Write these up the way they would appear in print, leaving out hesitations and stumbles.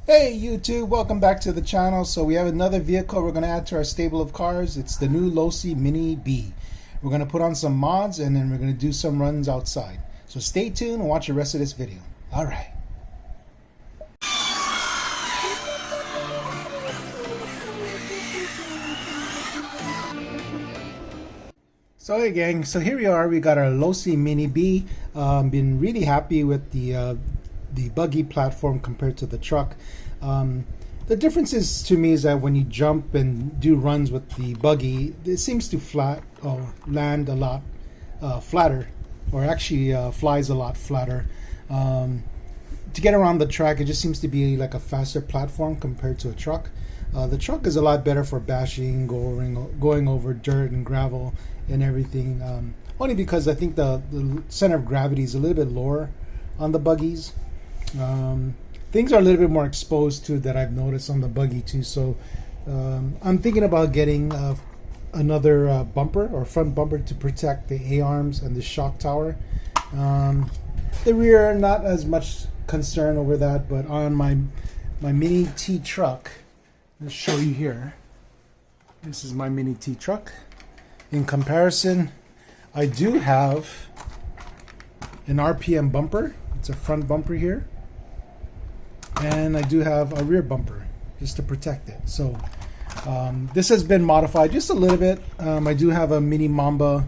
Hey YouTube, welcome back to the channel. So we have another vehicle we're going to add to our stable of cars. It's the new Losi Mini B. We're going to put on some mods and then we're going to do some runs outside. So stay tuned and watch the rest of this video. Alright. So hey gang, so here we are. We got our Losi Mini B. Been really happy with the buggy platform compared to the truck. The difference is to me is that when you jump and do runs with the buggy, it seems to land a lot flatter, or actually flies a lot flatter. To get around the track, it just seems to be like a faster platform compared to a truck. The truck is a lot better for bashing, going over dirt and gravel and everything. Only because I think the center of gravity is a little bit lower on the buggies. Things are a little bit more exposed too, that I've noticed on the buggy too. So I'm thinking about getting another bumper or front bumper to protect the A-arms and the shock tower. The rear, not as much concern over that, but on my Mini T truck, I'll show you here. This is my Mini T truck. In comparison, I do have an RPM bumper. It's a front bumper here. And I do have a rear bumper just to protect it. So this has been modified just a little bit. I do have a Mini Mamba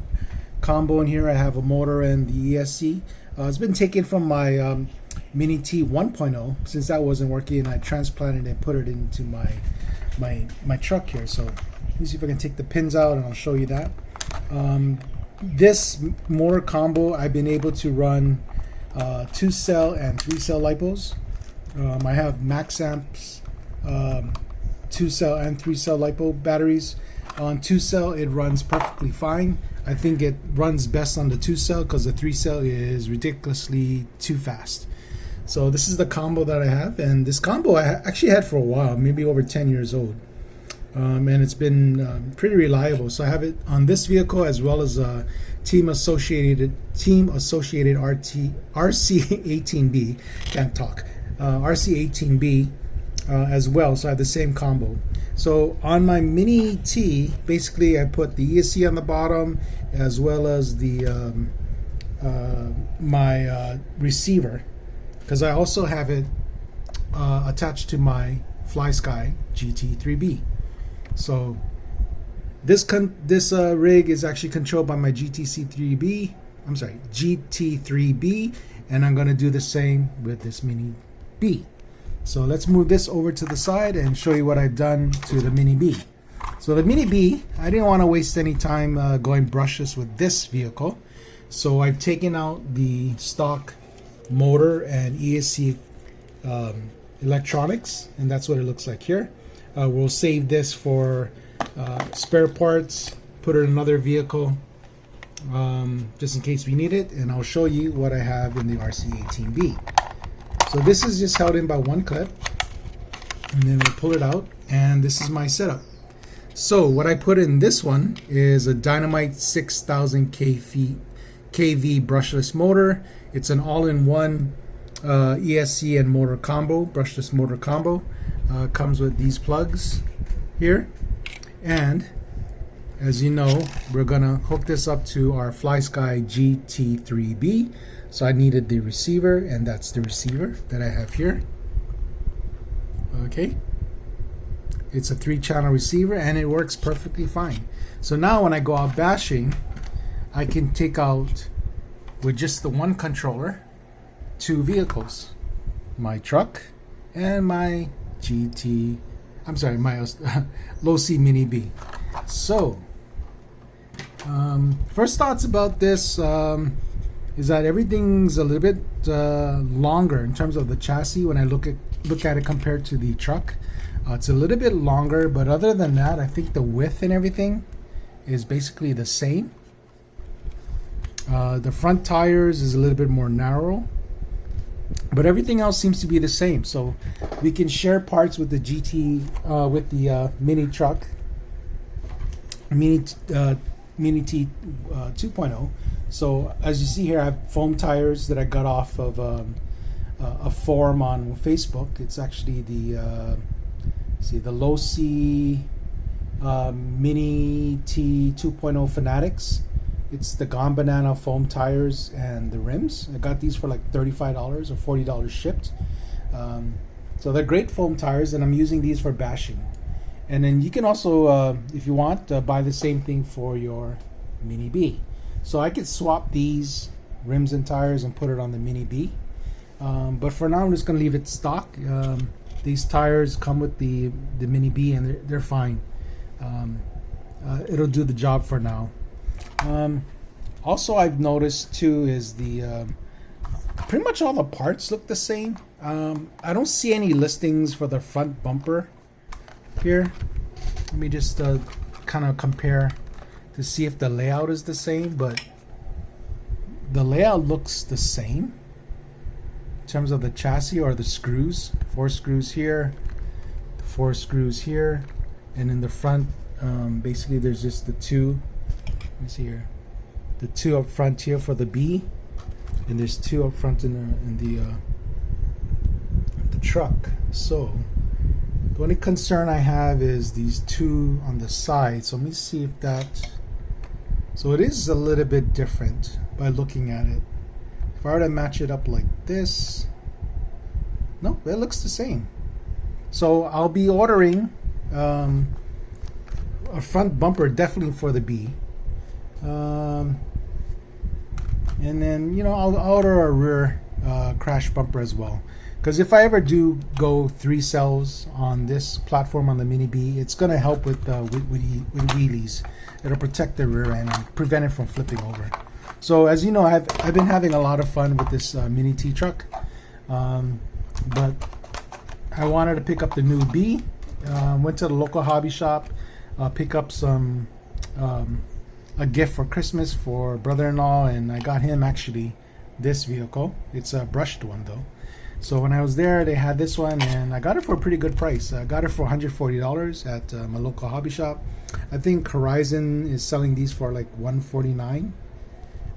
combo in here. I have a motor and the ESC. It's been taken from my Mini T 1.0 since that wasn't working. I transplanted and put it into my truck here. So let me see if I can take the pins out and I'll show you that. This motor combo, I've been able to run 2-cell and 3-cell lipos. I have max amps 2-cell and 3-cell lipo batteries. On 2-cell it runs perfectly fine. I think it runs best on the 2-cell because the 3-cell is ridiculously too fast. So this is the combo that I have, and this combo I actually had for a while, maybe over 10 years old. And it's been pretty reliable. So I have it on this vehicle as well as Team Associated RC18B. Can't talk. RC18B as well. So I have the same combo. So on my Mini T, basically I put the ESC on the bottom as well as the my receiver, because I also have it attached to my Flysky GT3B. So this rig is actually controlled by my GT3B, and I'm going to do the same with this Mini B. So let's move this over to the side and show you what I've done to the Mini B. So the Mini B, I didn't want to waste any time going brushless with this vehicle. So I've taken out the stock motor and ESC electronics, and that's what it looks like here. We'll save this for spare parts, put it in another vehicle just in case we need it, and I'll show you what I have in the RC18B. So this is just held in by one clip, and then we'll pull it out, and this is my setup. So what I put in this one is a Dynamite 6000 kV brushless motor. It's an all-in-one ESC and motor combo, brushless motor combo. Comes with these plugs here, and as you know, we're gonna hook this up to our Flysky GT3B. So I needed the receiver, and that's the receiver that I have here. Okay, it's a 3-channel receiver and it works perfectly fine. So now when I go out bashing, I can take out with just the one controller 2 vehicles, my truck and my my Losi Mini B. So first thoughts about this is that everything's a little bit longer in terms of the chassis. When I look at it compared to the truck, it's a little bit longer, but other than that, I think the width and everything is basically the same. The front tires is a little bit more narrow, but everything else seems to be the same. So we can share parts with the Mini truck, Mini T 2.0. So as you see here, I have foam tires that I got off of a forum on Facebook. It's actually the Losi Mini T 2.0 Fanatics. It's the Gone Banana foam tires and the rims. I got these for like $35 or $40 shipped. So they're great foam tires, and I'm using these for bashing. And then you can also, if you want, buy the same thing for your Mini B. So I could swap these rims and tires and put it on the Mini B. But for now, I'm just going to leave it stock. These tires come with the Mini B, and they're fine. It'll do the job for now. Also, I've noticed too is pretty much all the parts look the same. I don't see any listings for the front bumper here. Let me just kind of compare to see if the layout is the same, but the layout looks the same in terms of the chassis or the screws. 4 screws here, 4 screws here, and in the front, basically there's just the 2. Let me see here, the 2 up front here for the B, and there's 2 up front in the truck. So the only concern I have is these 2 on the side. So let me see if that. So it is a little bit different by looking at it. If I were to match it up like this, no, it looks the same. So I'll be ordering a front bumper definitely for the B. And then, you know, I'll order a rear crash bumper as well. Because if I ever do go 3 cells on this platform on the Mini B, it's going to help with wheelies. It'll protect the rear end and prevent it from flipping over. So as you know, I've been having a lot of fun with this Mini T truck. But I wanted to pick up the new B. Went to the local hobby shop, pick up some a gift for Christmas for brother-in-law, and I got him actually this vehicle. It's a brushed one though. So when I was there, they had this one, and I got it for a pretty good price. I got it for $140 at my local hobby shop. I think Horizon is selling these for like $149.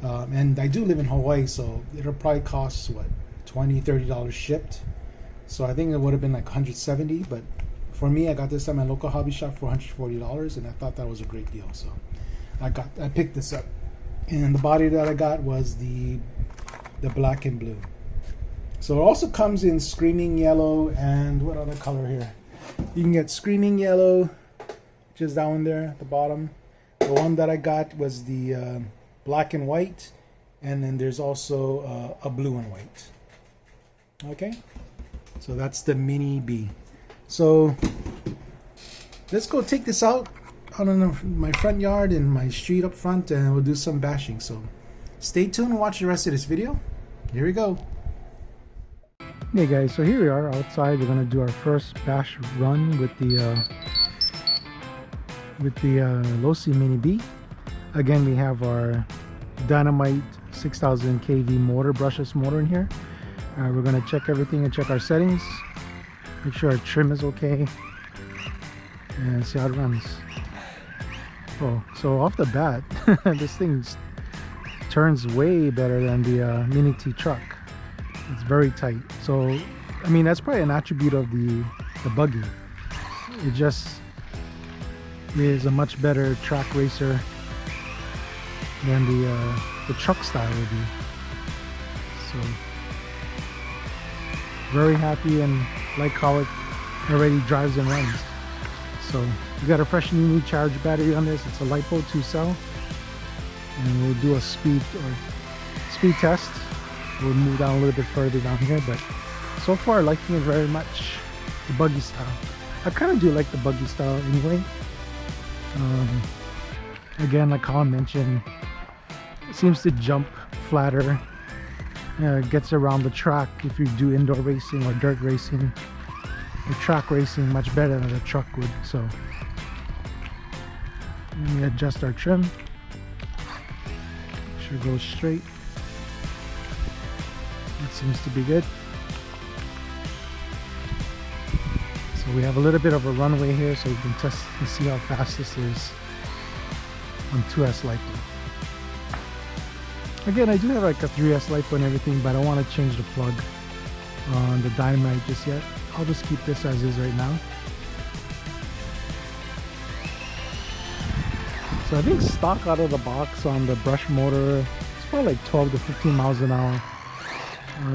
And I do live in Hawaii, so it'll probably cost what, $20-$30 shipped. So I think it would have been like $170, but for me, I got this at my local hobby shop for $140, and I thought that was a great deal. So I picked this up, and the body that I got was the black and blue. So it also comes in screaming yellow, and what other color here? You can get screaming yellow, which is that one there at the bottom. The one that I got was the black and white, and then there's also a blue and white. Okay, so that's the Mini B. So let's go take this out on my front yard and my street up front, and we'll do some bashing. So stay tuned and watch the rest of this video. Here we go. Hey guys, so here we are outside. We're gonna do our first bash run with the Losi Mini B. Again, we have our Dynamite 6000 kV motor, brushless motor in here. We're gonna check everything and check our settings, make sure our trim is okay, and see how it runs. Oh, so off the bat, this thing turns way better than the Mini T truck. It's very tight. So, I mean, that's probably an attribute of the buggy. It just is a much better track racer than the truck style would be. So, very happy and like how it already drives and runs. So, we got a fresh new charge battery on this. It's a LiPo 2 cell, and we'll do a speed test. We'll move down a little bit further down here, but so far liking it very much, the buggy style. I kind of do like the buggy style anyway. Again, like how I mentioned, it seems to jump flatter, gets around the track if you do indoor racing or dirt racing or track racing much better than a truck would. So let me adjust our trim, make sure it goes straight. It seems to be good. So we have a little bit of a runway here, so we can test and see how fast this is on 2S LiPo. Again, I do have like a 3S LiPo and everything, but I want to change the plug. on the Dynamite just yet. I'll just keep this as is right now. So I think stock out of the box on the brush motor, it's probably like 12 to 15 miles an hour.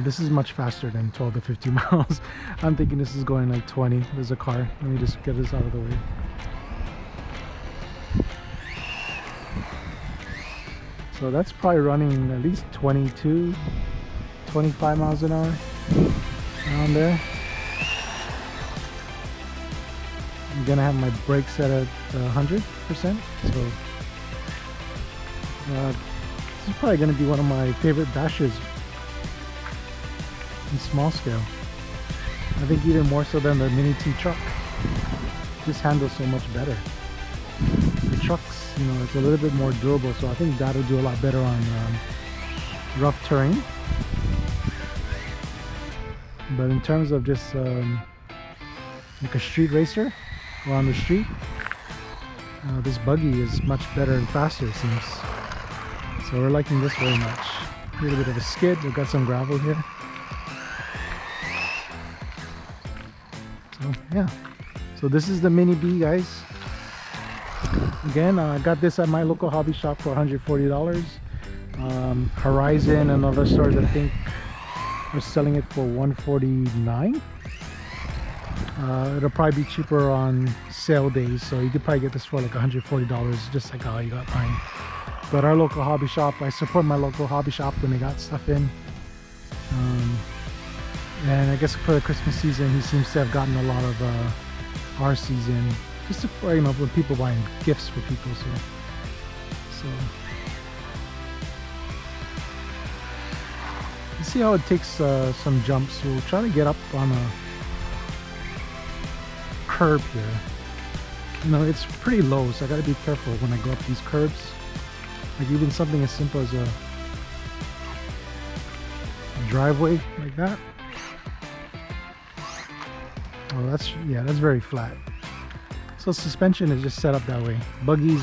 This is much faster than 12 to 15 miles. I'm thinking this is going like 20. There's a car. Let me just get this out of the way. So that's probably running at least 22, 25 miles an hour around there. I'm gonna have my brakes set at 100%. So this is probably gonna be one of my favorite dashes in small scale. I think even more so than the Mini T truck. This handles so much better. The trucks, you know, it's a little bit more durable, so I think that'll do a lot better on rough terrain. But in terms of just like a street racer or on the street, this buggy is much better and faster, it seems. So we're liking this very much. A little bit of a skid. We've got some gravel here. So yeah. So this is the Mini B, guys. Again, I got this at my local hobby shop for $140. Horizon and other stores, I think, are selling it for $149. It'll probably be cheaper on sale days, so you could probably get this for like $140, just like how you got mine. But our local hobby shop, I support my local hobby shop when they got stuff in. And I guess for the Christmas season, he seems to have gotten a lot of our season, just for, you know, when people buying gifts for people. So you see how it takes some jumps. We'll try to get up on a curb here. You know, it's pretty low, so I got to be careful when I go up these curbs. Like even something as simple as a driveway like that. Oh, that's very flat. So suspension is just set up that way. Buggies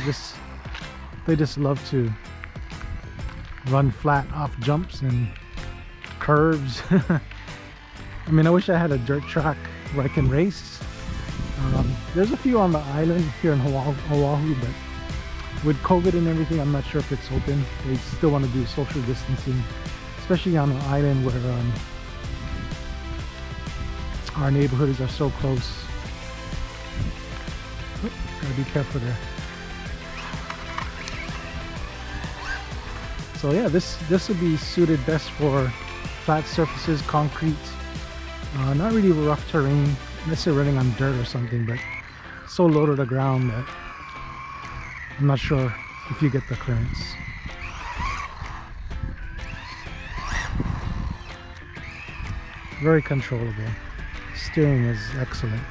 they just love to run flat off jumps and curves. I mean, I wish I had a dirt track where I can race. There's a few on the island here in Oahu, but with COVID and everything, I'm not sure if it's open. They still want to do social distancing, especially on the island where our neighborhoods are so close. Oop, gotta be careful there. So yeah, this would be suited best for flat surfaces, concrete, not really rough terrain, unless you're running on dirt or something, but so low to the ground that I'm not sure if you get the clearance. Very controllable. Steering is excellent.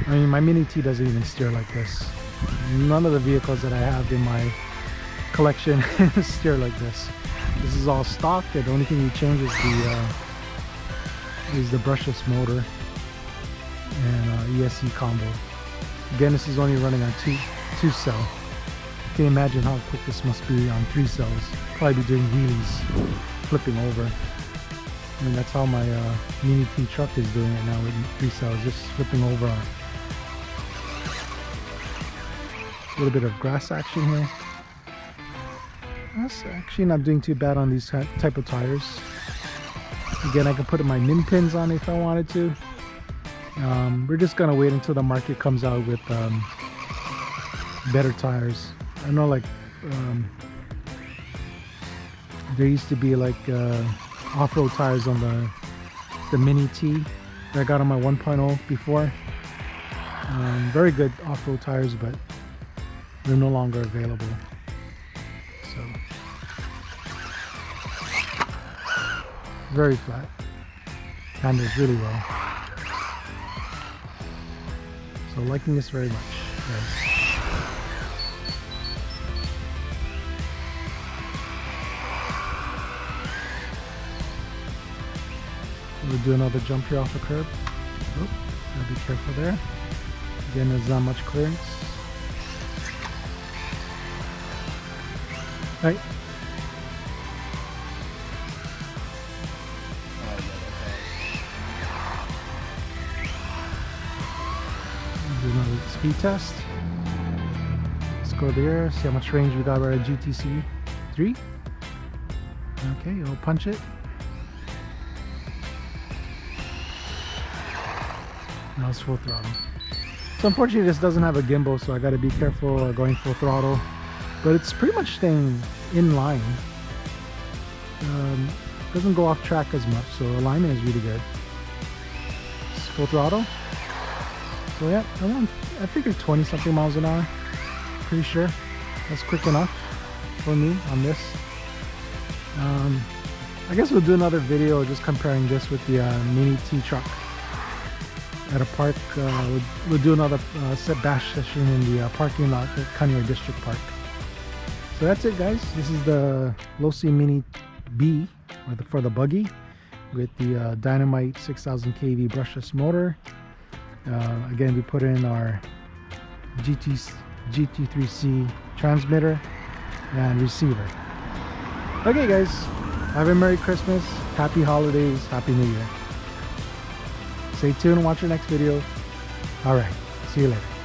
I mean, my Mini T doesn't even steer like this. None of the vehicles that I have in my collection steer like this. This is all stock. The only thing you change is the brushless motor and ESC combo. Again, this is only running on two cell. You can imagine how quick this must be on 3 cells. Probably be doing wheelies, flipping over. I mean, that's how my Mini T truck is doing it now with 3 cells, just flipping over. A little bit of grass action here. That's actually not doing too bad on these type of tires. Again, I can put my min pins on if I wanted to. We're just gonna wait until the market comes out with better tires. I know, like there used to be like off-road tires on the Mini T that I got on my 1.0 before. Very good off-road tires, but they're no longer available. So very flat, handles really well. So liking this very much, guys. We'll do another jump here off the curb. Oh, gotta be careful there. Again, there's not much clearance. Right. Do another speed test. Let's go there, see how much range we got with our GTC3. Okay, we'll punch it. Now it's full throttle. So unfortunately this doesn't have a gimbal, so I got to be careful going full throttle. But it's pretty much staying in line. Doesn't go off track as much, so alignment is really good. It's full throttle. So yeah, I figured 20 something miles an hour. Pretty sure that's quick enough for me on this. I guess we'll do another video just comparing this with the Mini T truck at a park. We'll do another bash session in the parking lot at Kanye District Park. So that's it, guys. This is the Losi Mini B for the buggy with the Dynamite 6000 kV brushless motor. Again, we put in our GT3C transmitter and receiver. Okay, guys, have a Merry Christmas, Happy Holidays, Happy New Year. Stay tuned and watch our next video. Alright, see you later.